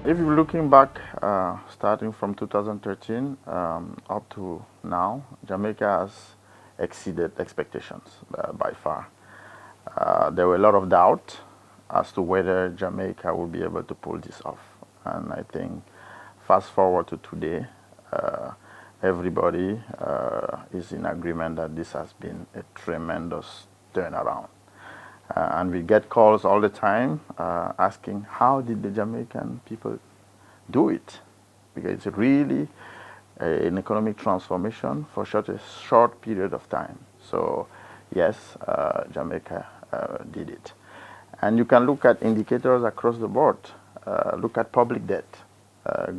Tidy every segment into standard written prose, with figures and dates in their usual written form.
If you're looking back, starting from 2013 up to now, Jamaica has exceeded expectations by far. There were a lot of doubt as to whether Jamaica will be able to pull this off. And I think fast forward to today, everybody is in agreement that this has been a tremendous turnaround. And we get calls all the time asking, how did the Jamaican people do it? Because it's really an economic transformation for such a short period of time. So yes, Jamaica did it. And you can look at indicators across the board. Look at public debt,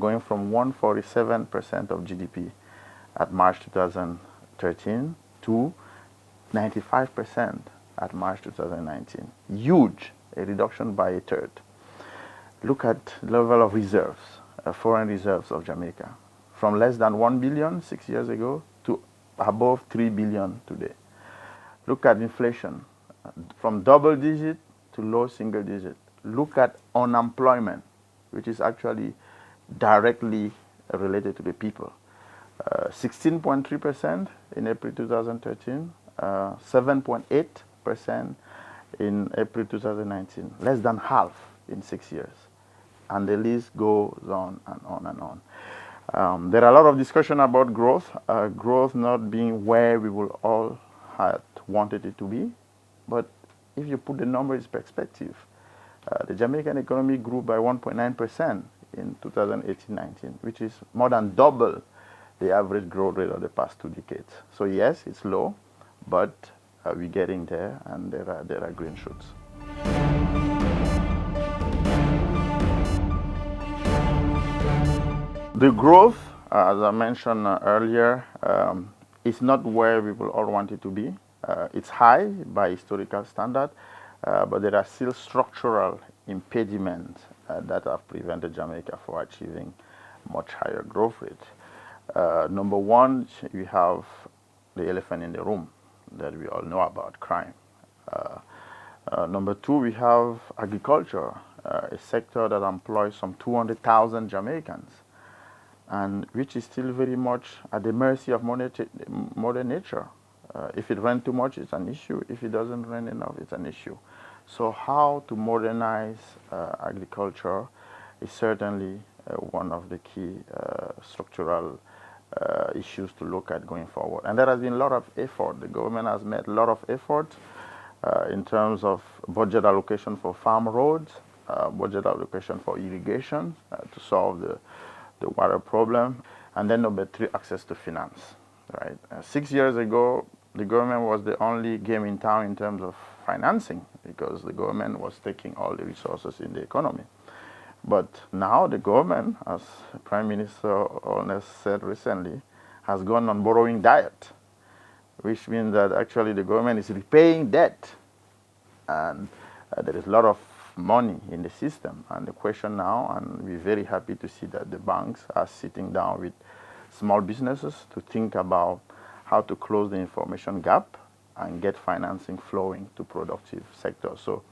going from 147% of GDP at March 2013 to 95% at March 2019. Huge, a reduction by a third. Look at the level of reserves, foreign reserves of Jamaica, from less than 1 billion 6 years ago to above 3 billion today. Look at inflation, from double digit to low single digit. Look at unemployment, which is actually directly related to the people. 16.3% in April 2013, 7.8% in April 2019, less than half in 6 years. And the list goes on and on and on. There are a lot of discussion about growth, growth not being where we will all had wanted it to be. But if you put the numbers in perspective, the Jamaican economy grew by 1.9% in 2018-19, which is more than double the average growth rate of the past 2 decades. So yes, it's low, but we're getting there, and there are green shoots. The growth, as I mentioned earlier, is not where we will all want it to be. It's high by historical standard, but there are still structural impediments that have prevented Jamaica from achieving much higher growth rate. Number one, we have the elephant in the room that we all know about, crime. Number two, we have agriculture, a sector that employs some 200,000 Jamaicans, and which is still very much at the mercy of Mother Nature. If it rains too much, it's an issue. If it doesn't rain enough, it's an issue. So how to modernize agriculture is certainly one of the key structural issues to look at going forward. And there has been a lot of effort. The government has made a lot of effort in terms of budget allocation for farm roads, budget allocation for irrigation to solve the water problem. And then number three, access to finance. Right? 6 years ago, the government was the only game in town in terms of financing, because the government was taking all the resources in the economy. But now the government, as Prime Minister Arnold said recently, has gone on borrowing diet, which means that actually the government is repaying debt. And there is a lot of money in the system. And the question now, and we're very happy to see that the banks are sitting down with small businesses to think about how to close the information gap and get financing flowing to productive sectors. So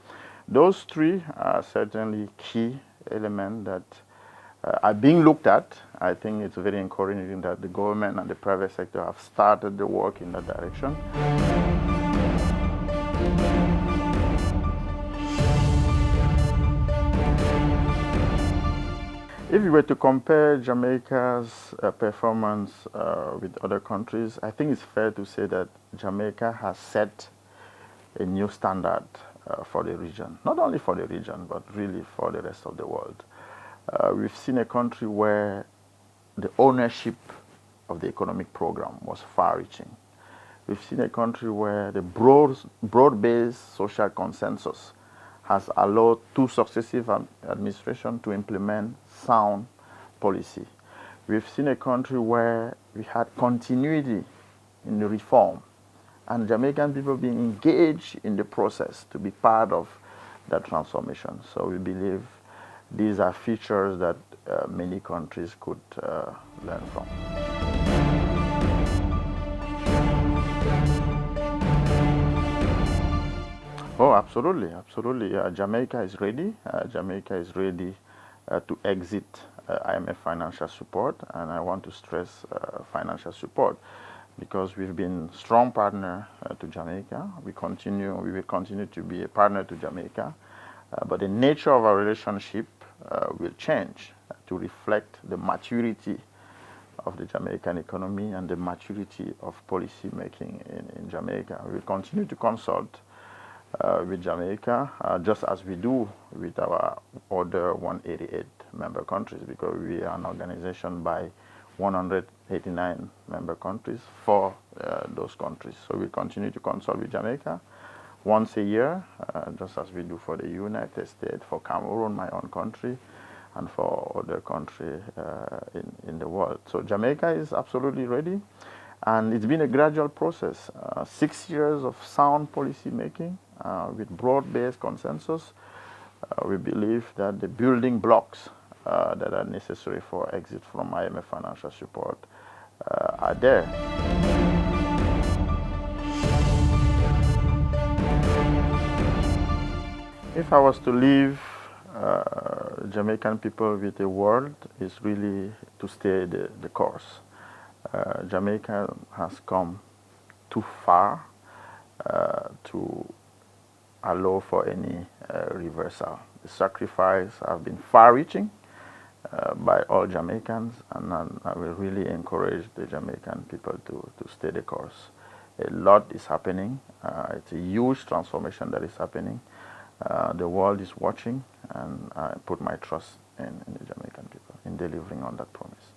those three are certainly key elements that are being looked at. I think it's very encouraging that the government and the private sector have started the work in that direction. If you were to compare Jamaica's performance with other countries, I think it's fair to say that Jamaica has set a new standard for the region. Not only for the region, but really for the rest of the world. We've seen a country where the ownership of the economic program was far-reaching. We've seen a country where the broad-based social consensus has allowed two successive administrations to implement sound policy. We've seen a country where we had continuity in the reform, and Jamaican people being engaged in the process to be part of that transformation. So we believe these are features that many countries could learn from. Oh, absolutely, absolutely. Jamaica is ready. Jamaica is ready to exit IMF financial support, and I want to stress financial support because we've been strong partner to Jamaica. We will continue to be a partner to Jamaica, but the nature of our relationship will change to reflect the maturity of the Jamaican economy and the maturity of policy making in Jamaica. We will continue to consult with Jamaica, just as we do with our other 188 member countries, because we are an organization by 189 member countries for those countries. So we continue to consult with Jamaica once a year, just as we do for the United States, for Cameroon, my own country, and for other countries in the world. So Jamaica is absolutely ready, and it's been a gradual process. 6 years of sound policy making with broad-based consensus. We believe that the building blocks that are necessary for exit from IMF financial support are there. If I was to leave Jamaican people with a word, is really to stay the course. Jamaica has come too far to allow for any reversal. The sacrifice have been far-reaching by all Jamaicans, and I will really encourage the Jamaican people to stay the course. A lot is happening. It's a huge transformation that is happening. The world is watching, and I put my trust in the Jamaican people in delivering on that promise.